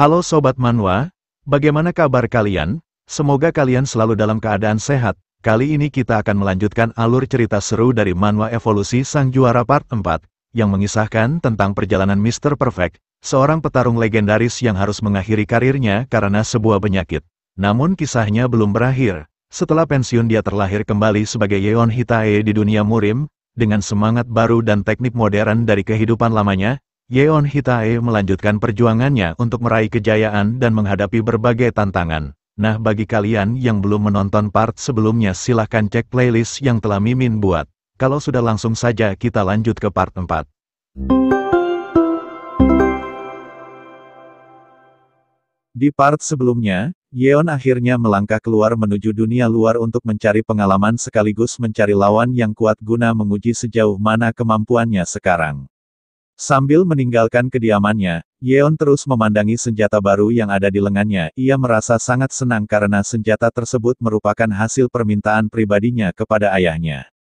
Halo Sobat Manhwa, bagaimana kabar kalian? Semoga kalian selalu dalam keadaan sehat. Kali ini kita akan melanjutkan alur cerita seru dari Manhwa Evolusi Sang Juara Part 4, yang mengisahkan tentang perjalanan Mr. Perfect, seorang petarung legendaris yang harus mengakhiri karirnya karena sebuah penyakit. Namun kisahnya belum berakhir. Setelah pensiun dia terlahir kembali sebagai Yeon Hitae di dunia Murim, dengan semangat baru dan teknik modern dari kehidupan lamanya, Yeon Hitae melanjutkan perjuangannya untuk meraih kejayaan dan menghadapi berbagai tantangan. Nah, bagi kalian yang belum menonton part sebelumnya silahkan cek playlist yang telah Mimin buat. Kalau sudah langsung saja kita lanjut ke part 4. Di part sebelumnya, Yeon akhirnya melangkah keluar menuju dunia luar untuk mencari pengalaman sekaligus mencari lawan yang kuat guna menguji sejauh mana kemampuannya sekarang. Sambil meninggalkan kediamannya, Yeon terus memandangi senjata baru yang ada di lengannya. Ia merasa sangat senang karena senjata tersebut merupakan hasil permintaan pribadinya kepada ayahnya.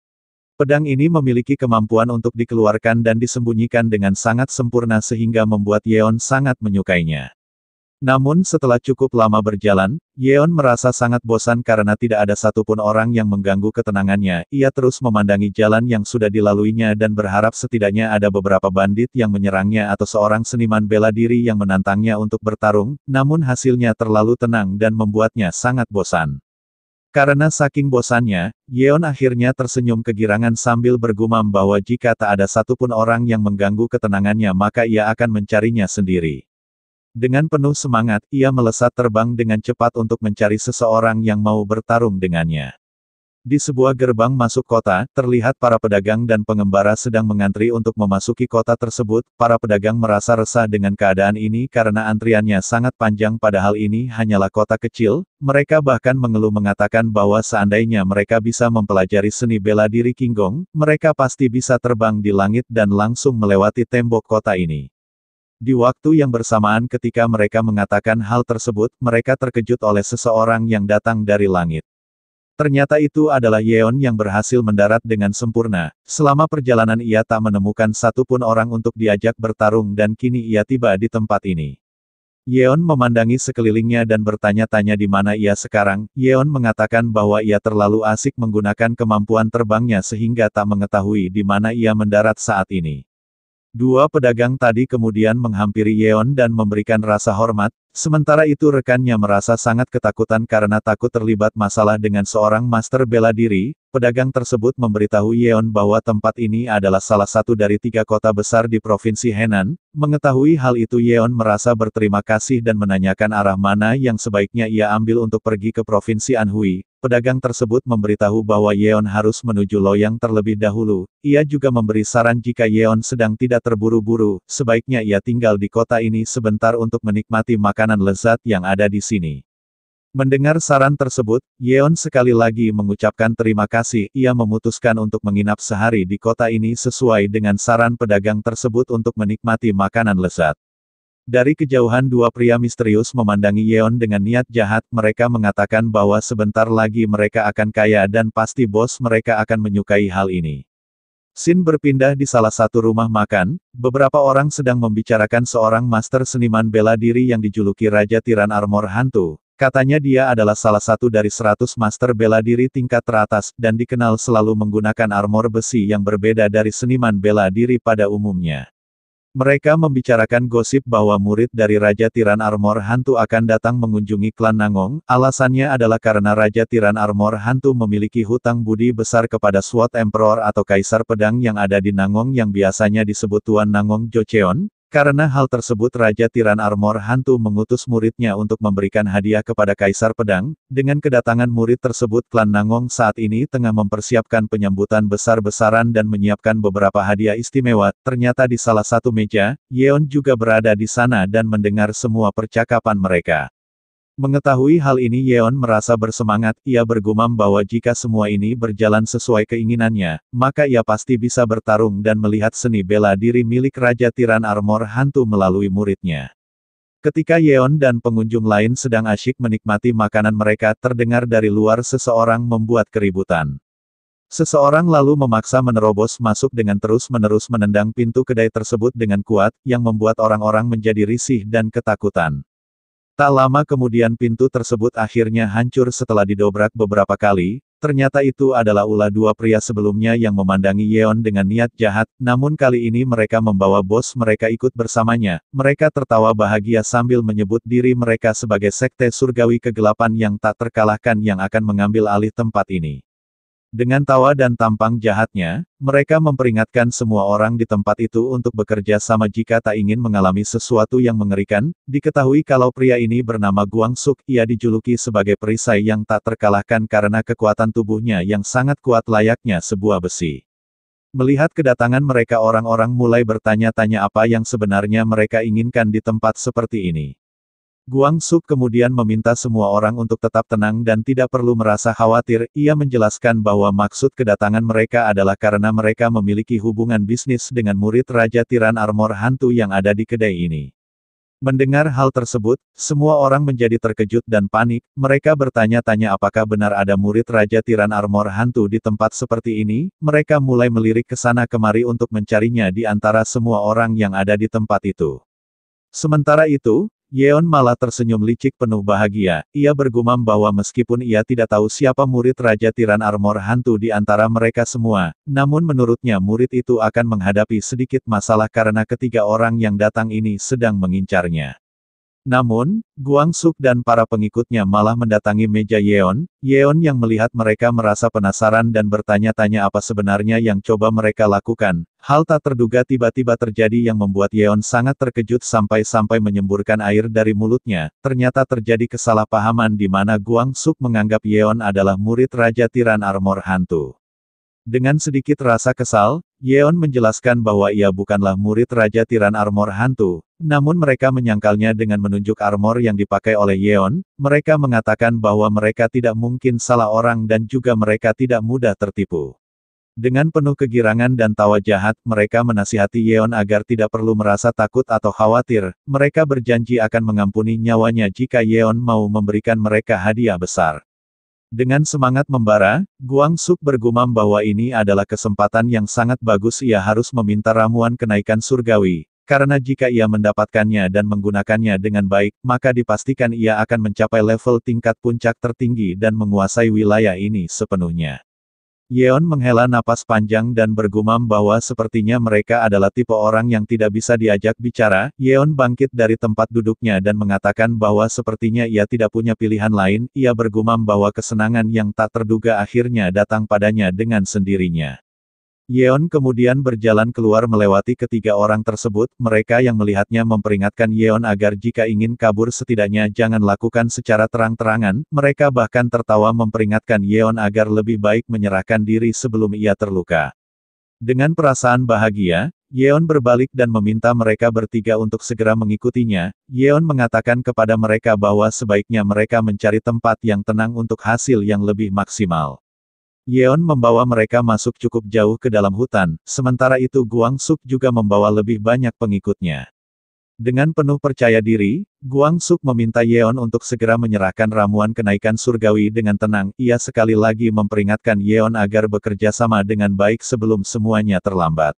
Pedang ini memiliki kemampuan untuk dikeluarkan dan disembunyikan dengan sangat sempurna sehingga membuat Yeon sangat menyukainya. Namun setelah cukup lama berjalan, Yeon merasa sangat bosan karena tidak ada satupun orang yang mengganggu ketenangannya. Ia terus memandangi jalan yang sudah dilaluinya dan berharap setidaknya ada beberapa bandit yang menyerangnya atau seorang seniman bela diri yang menantangnya untuk bertarung, namun hasilnya terlalu tenang dan membuatnya sangat bosan. Karena saking bosannya, Yeon akhirnya tersenyum kegirangan sambil bergumam bahwa jika tak ada satupun orang yang mengganggu ketenangannya maka ia akan mencarinya sendiri. Dengan penuh semangat, ia melesat terbang dengan cepat untuk mencari seseorang yang mau bertarung dengannya. Di sebuah gerbang masuk kota, terlihat para pedagang dan pengembara sedang mengantri untuk memasuki kota tersebut. Para pedagang merasa resah dengan keadaan ini karena antriannya sangat panjang padahal ini hanyalah kota kecil. Mereka bahkan mengeluh mengatakan bahwa seandainya mereka bisa mempelajari seni bela diri Qinggong, mereka pasti bisa terbang di langit dan langsung melewati tembok kota ini. Di waktu yang bersamaan ketika mereka mengatakan hal tersebut, mereka terkejut oleh seseorang yang datang dari langit. Ternyata itu adalah Yeon yang berhasil mendarat dengan sempurna. Selama perjalanan ia tak menemukan satupun orang untuk diajak bertarung dan kini ia tiba di tempat ini. Yeon memandangi sekelilingnya dan bertanya-tanya di mana ia sekarang. Yeon mengatakan bahwa ia terlalu asik menggunakan kemampuan terbangnya sehingga tak mengetahui di mana ia mendarat saat ini. Dua pedagang tadi kemudian menghampiri Yeon dan memberikan rasa hormat, sementara itu rekannya merasa sangat ketakutan karena takut terlibat masalah dengan seorang master bela diri. Pedagang tersebut memberitahu Yeon bahwa tempat ini adalah salah satu dari 3 kota besar di Provinsi Henan. Mengetahui hal itu Yeon merasa berterima kasih dan menanyakan arah mana yang sebaiknya ia ambil untuk pergi ke Provinsi Anhui. Pedagang tersebut memberitahu bahwa Yeon harus menuju Loyang terlebih dahulu. Ia juga memberi saran jika Yeon sedang tidak terburu-buru, sebaiknya ia tinggal di kota ini sebentar untuk menikmati makanan lezat yang ada di sini. Mendengar saran tersebut, Yeon sekali lagi mengucapkan terima kasih. Ia memutuskan untuk menginap sehari di kota ini sesuai dengan saran pedagang tersebut untuk menikmati makanan lezat. Dari kejauhan dua pria misterius memandangi Yeon dengan niat jahat. Mereka mengatakan bahwa sebentar lagi mereka akan kaya dan pasti bos mereka akan menyukai hal ini. Scene berpindah di salah satu rumah makan. Beberapa orang sedang membicarakan seorang master seniman bela diri yang dijuluki Raja Tiran Armor Hantu. Katanya dia adalah salah satu dari 100 master bela diri tingkat teratas, dan dikenal selalu menggunakan armor besi yang berbeda dari seniman bela diri pada umumnya. Mereka membicarakan gosip bahwa murid dari Raja Tiran Armor Hantu akan datang mengunjungi klan Nangong. Alasannya adalah karena Raja Tiran Armor Hantu memiliki hutang budi besar kepada Sword Emperor atau Kaisar Pedang yang ada di Nangong yang biasanya disebut Tuan Nangong Jocheon. Karena hal tersebut Raja Tiran Armor Hantu mengutus muridnya untuk memberikan hadiah kepada Kaisar Pedang. Dengan kedatangan murid tersebut klan Nangong saat ini tengah mempersiapkan penyambutan besar-besaran dan menyiapkan beberapa hadiah istimewa. Ternyata di salah satu meja, Yeon juga berada di sana dan mendengar semua percakapan mereka. Mengetahui hal ini Yeon merasa bersemangat. Ia bergumam bahwa jika semua ini berjalan sesuai keinginannya, maka ia pasti bisa bertarung dan melihat seni bela diri milik Raja Tiran Armor Hantu melalui muridnya. Ketika Yeon dan pengunjung lain sedang asyik menikmati makanan mereka, terdengar dari luar seseorang membuat keributan. Seseorang lalu memaksa menerobos masuk dengan terus-menerus menendang pintu kedai tersebut dengan kuat, yang membuat orang-orang menjadi risih dan ketakutan. Tak lama kemudian pintu tersebut akhirnya hancur setelah didobrak beberapa kali. Ternyata itu adalah ulah dua pria sebelumnya yang memandangi Yeon dengan niat jahat, namun kali ini mereka membawa bos mereka ikut bersamanya. Mereka tertawa bahagia sambil menyebut diri mereka sebagai sekte surgawi kegelapan yang tak terkalahkan yang akan mengambil alih tempat ini. Dengan tawa dan tampang jahatnya, mereka memperingatkan semua orang di tempat itu untuk bekerja sama jika tak ingin mengalami sesuatu yang mengerikan. Diketahui kalau pria ini bernama Guang Suk, ia dijuluki sebagai perisai yang tak terkalahkan karena kekuatan tubuhnya yang sangat kuat layaknya sebuah besi. Melihat kedatangan mereka orang-orang mulai bertanya-tanya apa yang sebenarnya mereka inginkan di tempat seperti ini. Guang Suk kemudian meminta semua orang untuk tetap tenang dan tidak perlu merasa khawatir. Ia menjelaskan bahwa maksud kedatangan mereka adalah karena mereka memiliki hubungan bisnis dengan murid Raja Tiran Armor Hantu yang ada di kedai ini. Mendengar hal tersebut, semua orang menjadi terkejut dan panik. Mereka bertanya-tanya apakah benar ada murid Raja Tiran Armor Hantu di tempat seperti ini. Mereka mulai melirik ke sana kemari untuk mencarinya di antara semua orang yang ada di tempat itu. Sementara itu, Yeon malah tersenyum licik penuh bahagia. Ia bergumam bahwa meskipun ia tidak tahu siapa murid Raja Tiran Armor Hantu di antara mereka semua, namun menurutnya murid itu akan menghadapi sedikit masalah karena ketiga orang yang datang ini sedang mengincarnya. Namun, Guang Suk dan para pengikutnya malah mendatangi meja Yeon. Yeon yang melihat mereka merasa penasaran dan bertanya-tanya apa sebenarnya yang coba mereka lakukan. Hal tak terduga tiba-tiba terjadi yang membuat Yeon sangat terkejut sampai-sampai menyemburkan air dari mulutnya. Ternyata terjadi kesalahpahaman di mana Guang Suk menganggap Yeon adalah murid Raja Tiran Armor Hantu. Dengan sedikit rasa kesal, Yeon menjelaskan bahwa ia bukanlah murid Raja Tiran Armor Hantu, namun mereka menyangkalnya dengan menunjuk armor yang dipakai oleh Yeon. Mereka mengatakan bahwa mereka tidak mungkin salah orang dan juga mereka tidak mudah tertipu. Dengan penuh kegirangan dan tawa jahat, mereka menasihati Yeon agar tidak perlu merasa takut atau khawatir. Mereka berjanji akan mengampuni nyawanya jika Yeon mau memberikan mereka hadiah besar. Dengan semangat membara, Guang Suk bergumam bahwa ini adalah kesempatan yang sangat bagus. Ia harus meminta ramuan kenaikan surgawi, karena jika ia mendapatkannya dan menggunakannya dengan baik, maka dipastikan ia akan mencapai level tingkat puncak tertinggi dan menguasai wilayah ini sepenuhnya. Yeon menghela napas panjang dan bergumam bahwa sepertinya mereka adalah tipe orang yang tidak bisa diajak bicara. Yeon bangkit dari tempat duduknya dan mengatakan bahwa sepertinya ia tidak punya pilihan lain. Ia bergumam bahwa kesenangan yang tak terduga akhirnya datang padanya dengan sendirinya. Yeon kemudian berjalan keluar melewati ketiga orang tersebut. Mereka yang melihatnya memperingatkan Yeon agar jika ingin kabur setidaknya jangan lakukan secara terang-terangan. Mereka bahkan tertawa memperingatkan Yeon agar lebih baik menyerahkan diri sebelum ia terluka. Dengan perasaan bahagia, Yeon berbalik dan meminta mereka bertiga untuk segera mengikutinya. Yeon mengatakan kepada mereka bahwa sebaiknya mereka mencari tempat yang tenang untuk hasil yang lebih maksimal. Yeon membawa mereka masuk cukup jauh ke dalam hutan, sementara itu Guang Suk juga membawa lebih banyak pengikutnya. Dengan penuh percaya diri, Guang Suk meminta Yeon untuk segera menyerahkan ramuan kenaikan surgawi dengan tenang. Ia sekali lagi memperingatkan Yeon agar bekerja sama dengan baik sebelum semuanya terlambat.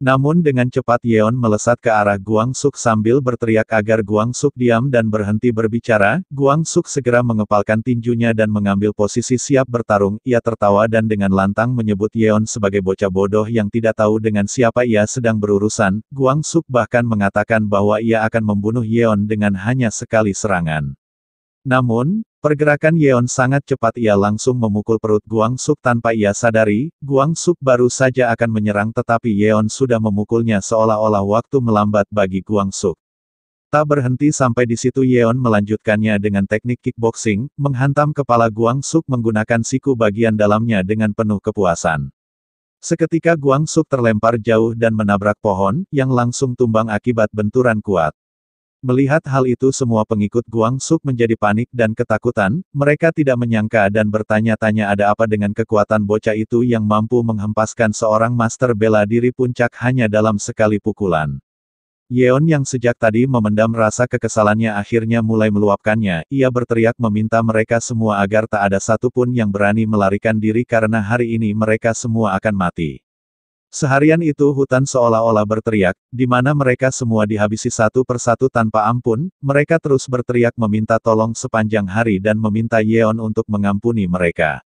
Namun dengan cepat Yeon melesat ke arah Guang Suk sambil berteriak agar Guang Suk diam dan berhenti berbicara. Guang Suk segera mengepalkan tinjunya dan mengambil posisi siap bertarung. Ia tertawa dan dengan lantang menyebut Yeon sebagai bocah bodoh yang tidak tahu dengan siapa ia sedang berurusan. Guang Suk bahkan mengatakan bahwa ia akan membunuh Yeon dengan hanya sekali serangan. Namun, pergerakan Yeon sangat cepat. Ia langsung memukul perut Guang Suk tanpa ia sadari. Guang Suk baru saja akan menyerang tetapi Yeon sudah memukulnya seolah-olah waktu melambat bagi Guang Suk. Tak berhenti sampai di situ Yeon melanjutkannya dengan teknik kickboxing, menghantam kepala Guang Suk menggunakan siku bagian dalamnya dengan penuh kepuasan. Seketika Guang Suk terlempar jauh dan menabrak pohon, yang langsung tumbang akibat benturan kuat. Melihat hal itu semua pengikut Guang Suk menjadi panik dan ketakutan. Mereka tidak menyangka dan bertanya-tanya ada apa dengan kekuatan bocah itu yang mampu menghempaskan seorang master bela diri puncak hanya dalam sekali pukulan. Yeon yang sejak tadi memendam rasa kekesalannya akhirnya mulai meluapkannya. Ia berteriak meminta mereka semua agar tak ada satupun yang berani melarikan diri karena hari ini mereka semua akan mati. Seharian itu hutan seolah-olah berteriak, di mana mereka semua dihabisi satu persatu tanpa ampun, mereka terus berteriak meminta tolong sepanjang hari dan meminta Yeon untuk mengampuni mereka.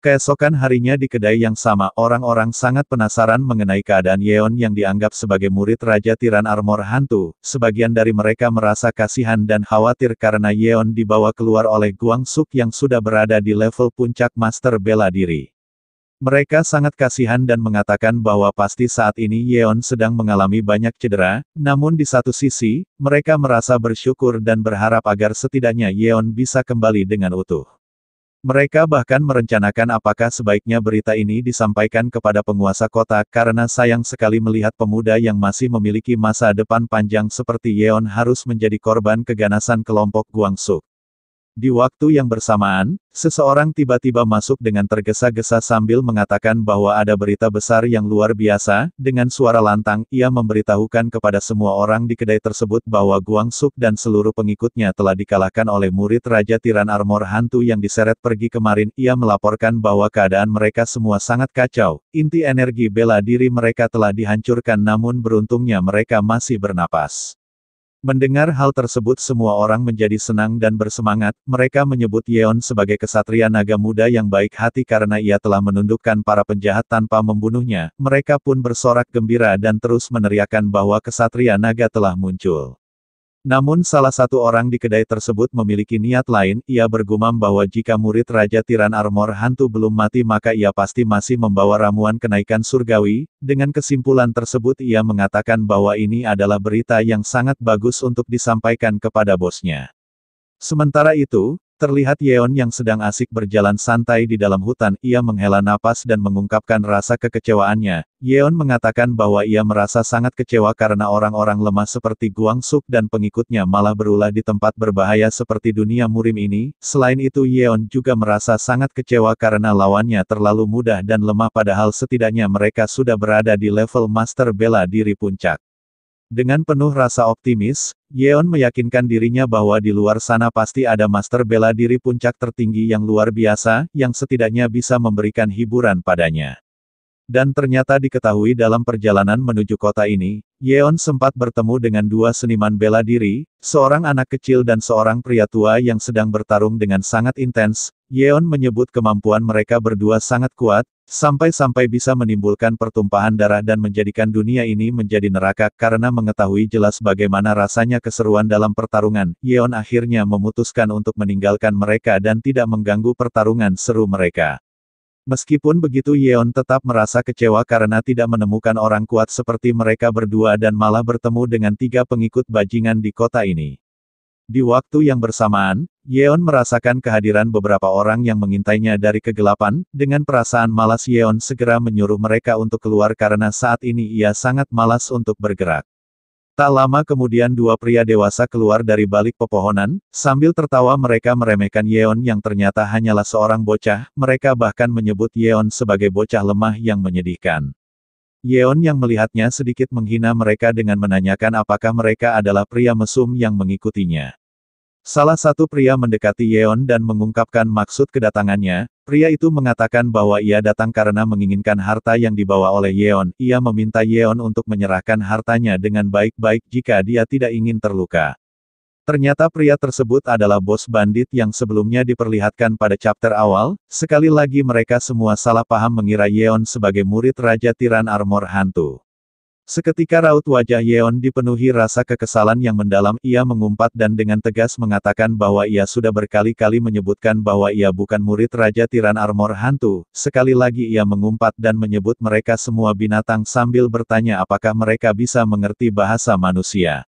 Keesokan harinya di kedai yang sama, orang-orang sangat penasaran mengenai keadaan Yeon yang dianggap sebagai murid Raja Tiran Armor Hantu. Sebagian dari mereka merasa kasihan dan khawatir karena Yeon dibawa keluar oleh Guang Suk yang sudah berada di level puncak Master Bela Diri. Mereka sangat kasihan dan mengatakan bahwa pasti saat ini Yeon sedang mengalami banyak cedera, namun di satu sisi, mereka merasa bersyukur dan berharap agar setidaknya Yeon bisa kembali dengan utuh. Mereka bahkan merencanakan apakah sebaiknya berita ini disampaikan kepada penguasa kota karena sayang sekali melihat pemuda yang masih memiliki masa depan panjang seperti Yeon harus menjadi korban keganasan kelompok Guang Suk. Di waktu yang bersamaan, seseorang tiba-tiba masuk dengan tergesa-gesa sambil mengatakan bahwa ada berita besar yang luar biasa. Dengan suara lantang, ia memberitahukan kepada semua orang di kedai tersebut bahwa Guang Suk dan seluruh pengikutnya telah dikalahkan oleh murid Raja Tiran Armor Hantu yang diseret pergi kemarin. Ia melaporkan bahwa keadaan mereka semua sangat kacau, inti energi bela diri mereka telah dihancurkan namun beruntungnya mereka masih bernapas. Mendengar hal tersebut semua orang menjadi senang dan bersemangat, mereka menyebut Yeon sebagai kesatria naga muda yang baik hati karena ia telah menundukkan para penjahat tanpa membunuhnya, mereka pun bersorak gembira dan terus meneriakkan bahwa kesatria naga telah muncul. Namun salah satu orang di kedai tersebut memiliki niat lain, ia bergumam bahwa jika murid Raja Tiran Armor Hantu belum mati maka ia pasti masih membawa ramuan kenaikan surgawi. Dengan kesimpulan tersebut ia mengatakan bahwa ini adalah berita yang sangat bagus untuk disampaikan kepada bosnya. Sementara itu, terlihat Yeon yang sedang asik berjalan santai di dalam hutan, ia menghela napas dan mengungkapkan rasa kekecewaannya. Yeon mengatakan bahwa ia merasa sangat kecewa karena orang-orang lemah seperti Guang Suk dan pengikutnya malah berulah di tempat berbahaya seperti dunia murim ini. Selain itu Yeon juga merasa sangat kecewa karena lawannya terlalu mudah dan lemah padahal setidaknya mereka sudah berada di level Master Bela Diri Puncak. Dengan penuh rasa optimis, Yeon meyakinkan dirinya bahwa di luar sana pasti ada master bela diri puncak tertinggi yang luar biasa, yang setidaknya bisa memberikan hiburan padanya. Dan ternyata diketahui dalam perjalanan menuju kota ini, Yeon sempat bertemu dengan dua seniman bela diri, seorang anak kecil dan seorang pria tua yang sedang bertarung dengan sangat intens. Yeon menyebut kemampuan mereka berdua sangat kuat, sampai-sampai bisa menimbulkan pertumpahan darah dan menjadikan dunia ini menjadi neraka. Karena mengetahui jelas bagaimana rasanya keseruan dalam pertarungan, Yeon akhirnya memutuskan untuk meninggalkan mereka dan tidak mengganggu pertarungan seru mereka. Meskipun begitu Yeon tetap merasa kecewa karena tidak menemukan orang kuat seperti mereka berdua dan malah bertemu dengan tiga pengikut bajingan di kota ini. Di waktu yang bersamaan, Yeon merasakan kehadiran beberapa orang yang mengintainya dari kegelapan. Dengan perasaan malas Yeon segera menyuruh mereka untuk keluar karena saat ini ia sangat malas untuk bergerak. Tak lama kemudian dua pria dewasa keluar dari balik pepohonan, sambil tertawa mereka meremehkan Yeon yang ternyata hanyalah seorang bocah, mereka bahkan menyebut Yeon sebagai bocah lemah yang menyedihkan. Yeon yang melihatnya sedikit menghina mereka dengan menanyakan apakah mereka adalah pria mesum yang mengikutinya. Salah satu pria mendekati Yeon dan mengungkapkan maksud kedatangannya. Pria itu mengatakan bahwa ia datang karena menginginkan harta yang dibawa oleh Yeon. Ia meminta Yeon untuk menyerahkan hartanya dengan baik-baik jika dia tidak ingin terluka. Ternyata pria tersebut adalah bos bandit yang sebelumnya diperlihatkan pada chapter awal. Sekali lagi mereka semua salah paham mengira Yeon sebagai murid Raja Tiran Armor Hantu. Seketika raut wajah Yeon dipenuhi rasa kekesalan yang mendalam, ia mengumpat dan dengan tegas mengatakan bahwa ia sudah berkali-kali menyebutkan bahwa ia bukan murid Raja Tiran Armor Hantu. Sekali lagi ia mengumpat dan menyebut mereka semua binatang sambil bertanya apakah mereka bisa mengerti bahasa manusia.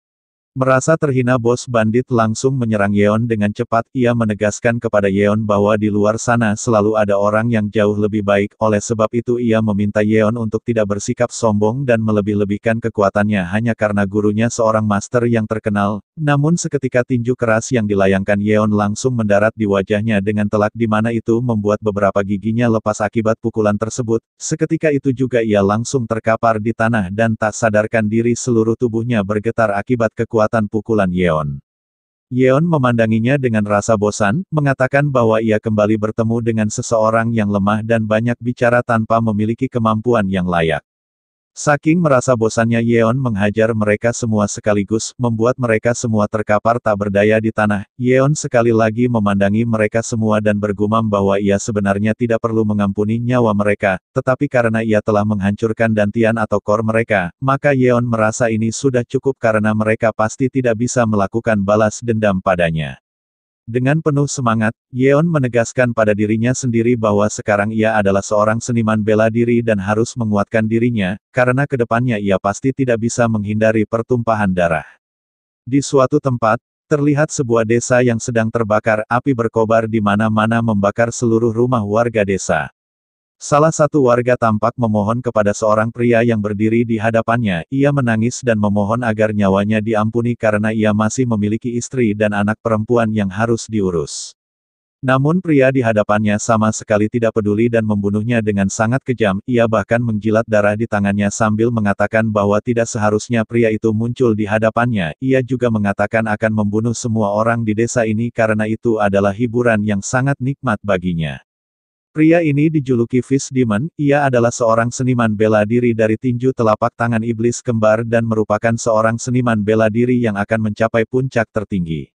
Merasa terhina bos bandit langsung menyerang Yeon dengan cepat. Ia menegaskan kepada Yeon bahwa di luar sana selalu ada orang yang jauh lebih baik. Oleh sebab itu ia meminta Yeon untuk tidak bersikap sombong dan melebih-lebihkan kekuatannya hanya karena gurunya seorang master yang terkenal. Namun seketika tinju keras yang dilayangkan Yeon langsung mendarat di wajahnya dengan telak di mana itu membuat beberapa giginya lepas akibat pukulan tersebut. Seketika itu juga ia langsung terkapar di tanah dan tak sadarkan diri seluruh tubuhnya bergetar akibat kekuatan pukulan Yeon. Yeon memandanginya dengan rasa bosan, mengatakan bahwa ia kembali bertemu dengan seseorang yang lemah dan banyak bicara tanpa memiliki kemampuan yang layak. Saking merasa bosannya Yeon menghajar mereka semua sekaligus, membuat mereka semua terkapar tak berdaya di tanah. Yeon sekali lagi memandangi mereka semua dan bergumam bahwa ia sebenarnya tidak perlu mengampuni nyawa mereka, tetapi karena ia telah menghancurkan dantian atau core mereka, maka Yeon merasa ini sudah cukup karena mereka pasti tidak bisa melakukan balas dendam padanya. Dengan penuh semangat, Yeon menegaskan pada dirinya sendiri bahwa sekarang ia adalah seorang seniman bela diri dan harus menguatkan dirinya, karena kedepannya ia pasti tidak bisa menghindari pertumpahan darah. Di suatu tempat, terlihat sebuah desa yang sedang terbakar, api berkobar di mana-mana membakar seluruh rumah warga desa. Salah satu warga tampak memohon kepada seorang pria yang berdiri di hadapannya, ia menangis dan memohon agar nyawanya diampuni karena ia masih memiliki istri dan anak perempuan yang harus diurus. Namun pria di hadapannya sama sekali tidak peduli dan membunuhnya dengan sangat kejam, ia bahkan menjilat darah di tangannya sambil mengatakan bahwa tidak seharusnya pria itu muncul di hadapannya, ia juga mengatakan akan membunuh semua orang di desa ini karena itu adalah hiburan yang sangat nikmat baginya. Pria ini dijuluki Fish Demon, ia adalah seorang seniman bela diri dari tinju telapak tangan iblis kembar dan merupakan seorang seniman bela diri yang akan mencapai puncak tertinggi.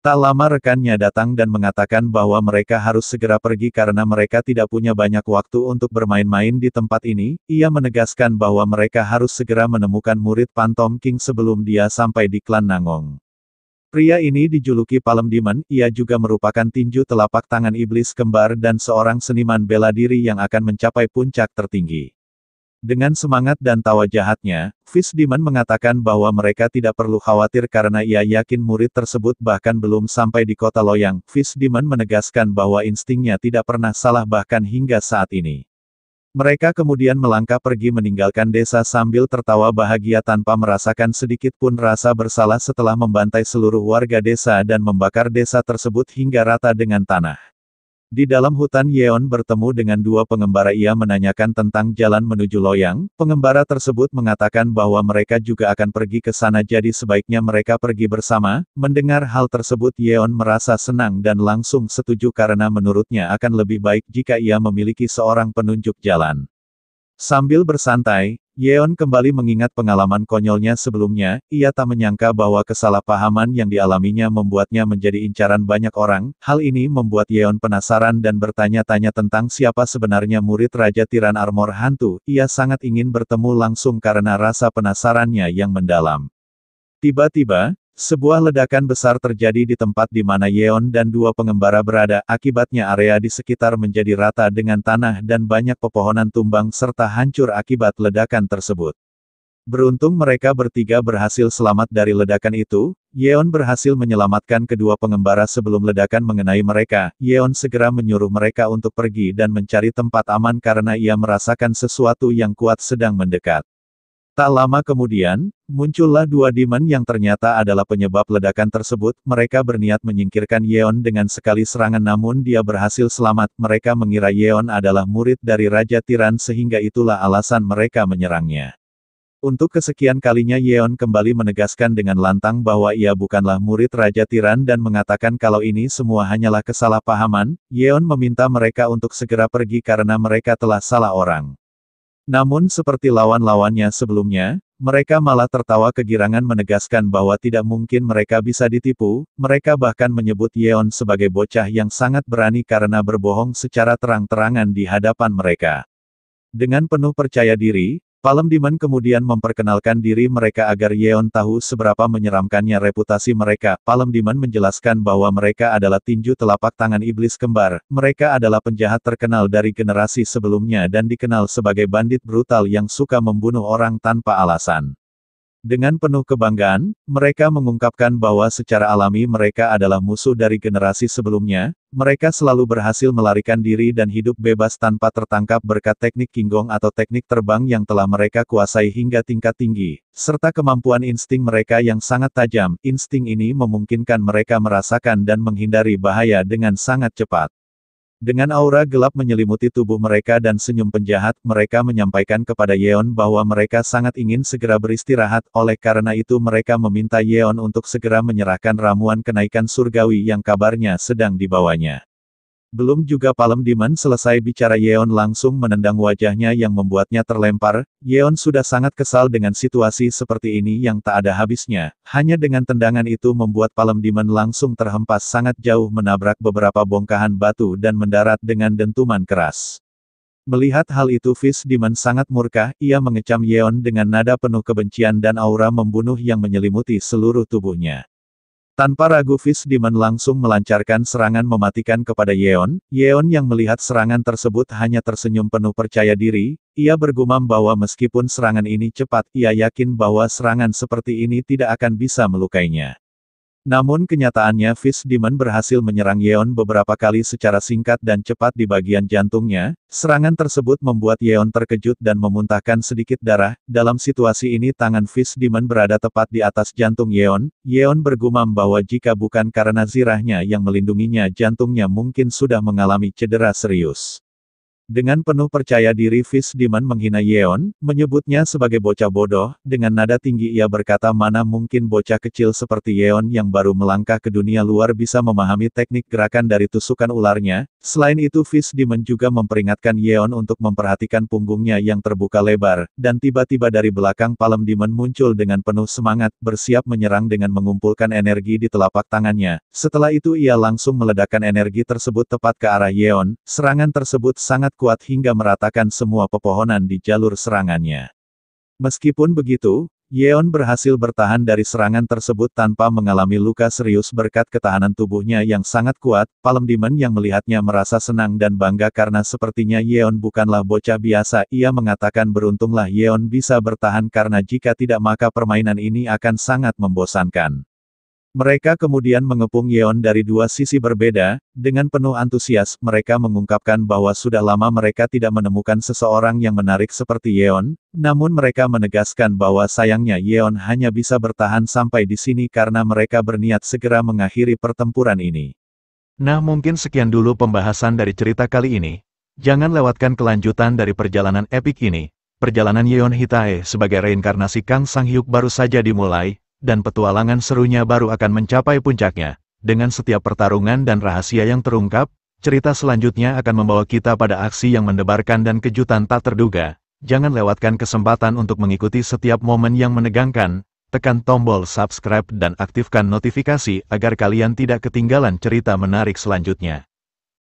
Tak lama rekannya datang dan mengatakan bahwa mereka harus segera pergi karena mereka tidak punya banyak waktu untuk bermain-main di tempat ini, ia menegaskan bahwa mereka harus segera menemukan murid Phantom King sebelum dia sampai di klan Nangong. Pria ini dijuluki Palm Demon, ia juga merupakan tinju telapak tangan iblis kembar dan seorang seniman bela diri yang akan mencapai puncak tertinggi. Dengan semangat dan tawa jahatnya, Fish Demon mengatakan bahwa mereka tidak perlu khawatir karena ia yakin murid tersebut bahkan belum sampai di kota Loyang. Fish Demon menegaskan bahwa instingnya tidak pernah salah bahkan hingga saat ini. Mereka kemudian melangkah pergi meninggalkan desa sambil tertawa bahagia tanpa merasakan sedikit pun rasa bersalah setelah membantai seluruh warga desa dan membakar desa tersebut hingga rata dengan tanah. Di dalam hutan Yeon bertemu dengan dua pengembara, ia menanyakan tentang jalan menuju Loyang, pengembara tersebut mengatakan bahwa mereka juga akan pergi ke sana jadi sebaiknya mereka pergi bersama. Mendengar hal tersebut Yeon merasa senang dan langsung setuju karena menurutnya akan lebih baik jika ia memiliki seorang penunjuk jalan. Sambil bersantai, Yeon kembali mengingat pengalaman konyolnya sebelumnya, ia tak menyangka bahwa kesalahpahaman yang dialaminya membuatnya menjadi incaran banyak orang. Hal ini membuat Yeon penasaran dan bertanya-tanya tentang siapa sebenarnya murid Raja Tiran Armor Hantu. Ia sangat ingin bertemu langsung karena rasa penasarannya yang mendalam. Tiba-tiba, sebuah ledakan besar terjadi di tempat di mana Yeon dan dua pengembara berada, akibatnya area di sekitar menjadi rata dengan tanah dan banyak pepohonan tumbang serta hancur akibat ledakan tersebut. Beruntung mereka bertiga berhasil selamat dari ledakan itu, Yeon berhasil menyelamatkan kedua pengembara sebelum ledakan mengenai mereka. Yeon segera menyuruh mereka untuk pergi dan mencari tempat aman karena ia merasakan sesuatu yang kuat sedang mendekat. Tak lama kemudian, muncullah dua demon yang ternyata adalah penyebab ledakan tersebut. Mereka berniat menyingkirkan Yeon dengan sekali serangan namun dia berhasil selamat. Mereka mengira Yeon adalah murid dari Raja Tiran sehingga itulah alasan mereka menyerangnya. Untuk kesekian kalinya Yeon kembali menegaskan dengan lantang bahwa ia bukanlah murid Raja Tiran dan mengatakan kalau ini semua hanyalah kesalahpahaman. Yeon meminta mereka untuk segera pergi karena mereka telah salah orang. Namun seperti lawan-lawannya sebelumnya, mereka malah tertawa kegirangan menegaskan bahwa tidak mungkin mereka bisa ditipu. Mereka bahkan menyebut Yeon sebagai bocah yang sangat berani karena berbohong secara terang-terangan di hadapan mereka. Dengan penuh percaya diri, Palm Demon kemudian memperkenalkan diri mereka agar Yeon tahu seberapa menyeramkannya reputasi mereka. Palm Demon menjelaskan bahwa mereka adalah tinju telapak tangan iblis kembar. Mereka adalah penjahat terkenal dari generasi sebelumnya dan dikenal sebagai bandit brutal yang suka membunuh orang tanpa alasan. Dengan penuh kebanggaan, mereka mengungkapkan bahwa secara alami mereka adalah musuh dari generasi sebelumnya. Mereka selalu berhasil melarikan diri dan hidup bebas tanpa tertangkap berkat teknik Qinggong atau teknik terbang yang telah mereka kuasai hingga tingkat tinggi, serta kemampuan insting mereka yang sangat tajam. Insting ini memungkinkan mereka merasakan dan menghindari bahaya dengan sangat cepat. Dengan aura gelap menyelimuti tubuh mereka dan senyum penjahat, mereka menyampaikan kepada Yeon bahwa mereka sangat ingin segera beristirahat, oleh karena itu mereka meminta Yeon untuk segera menyerahkan ramuan kenaikan surgawi yang kabarnya sedang dibawanya. Belum juga Palem Demon selesai bicara Yeon langsung menendang wajahnya yang membuatnya terlempar. Yeon sudah sangat kesal dengan situasi seperti ini yang tak ada habisnya. Hanya dengan tendangan itu membuat Palem Demon langsung terhempas sangat jauh menabrak beberapa bongkahan batu dan mendarat dengan dentuman keras. Melihat hal itu Fist Demon sangat murka, ia mengecam Yeon dengan nada penuh kebencian dan aura membunuh yang menyelimuti seluruh tubuhnya. Tanpa ragu Fist Demon langsung melancarkan serangan mematikan kepada Yeon. Yeon yang melihat serangan tersebut hanya tersenyum penuh percaya diri. Ia bergumam bahwa meskipun serangan ini cepat, ia yakin bahwa serangan seperti ini tidak akan bisa melukainya. Namun kenyataannya Fist Demon berhasil menyerang Yeon beberapa kali secara singkat dan cepat di bagian jantungnya. Serangan tersebut membuat Yeon terkejut dan memuntahkan sedikit darah. Dalam situasi ini tangan Fist Demon berada tepat di atas jantung Yeon. Yeon bergumam bahwa jika bukan karena zirahnya yang melindunginya jantungnya mungkin sudah mengalami cedera serius. Dengan penuh percaya diri Fist Demon menghina Yeon, menyebutnya sebagai bocah bodoh. Dengan nada tinggi ia berkata mana mungkin bocah kecil seperti Yeon yang baru melangkah ke dunia luar bisa memahami teknik gerakan dari tusukan ularnya. Selain itu Fist Demon juga memperingatkan Yeon untuk memperhatikan punggungnya yang terbuka lebar, dan tiba-tiba dari belakang Palem Demon muncul dengan penuh semangat, bersiap menyerang dengan mengumpulkan energi di telapak tangannya. Setelah itu ia langsung meledakkan energi tersebut tepat ke arah Yeon. Serangan tersebut sangat kuat hingga meratakan semua pepohonan di jalur serangannya. Meskipun begitu, Yeon berhasil bertahan dari serangan tersebut tanpa mengalami luka serius berkat ketahanan tubuhnya yang sangat kuat. Palem Demon yang melihatnya merasa senang dan bangga karena sepertinya Yeon bukanlah bocah biasa. Ia mengatakan beruntunglah Yeon bisa bertahan karena jika tidak maka permainan ini akan sangat membosankan. Mereka kemudian mengepung Yeon dari dua sisi berbeda. Dengan penuh antusias, mereka mengungkapkan bahwa sudah lama mereka tidak menemukan seseorang yang menarik seperti Yeon, namun mereka menegaskan bahwa sayangnya Yeon hanya bisa bertahan sampai di sini karena mereka berniat segera mengakhiri pertempuran ini. Nah mungkin sekian dulu pembahasan dari cerita kali ini. Jangan lewatkan kelanjutan dari perjalanan epik ini. Perjalanan Yeon Hitae sebagai reinkarnasi Kang Sang-hyuk baru saja dimulai, dan petualangan serunya baru akan mencapai puncaknya. Dengan setiap pertarungan dan rahasia yang terungkap, cerita selanjutnya akan membawa kita pada aksi yang mendebarkan dan kejutan tak terduga. Jangan lewatkan kesempatan untuk mengikuti setiap momen yang menegangkan. Tekan tombol subscribe dan aktifkan notifikasi agar kalian tidak ketinggalan cerita menarik selanjutnya.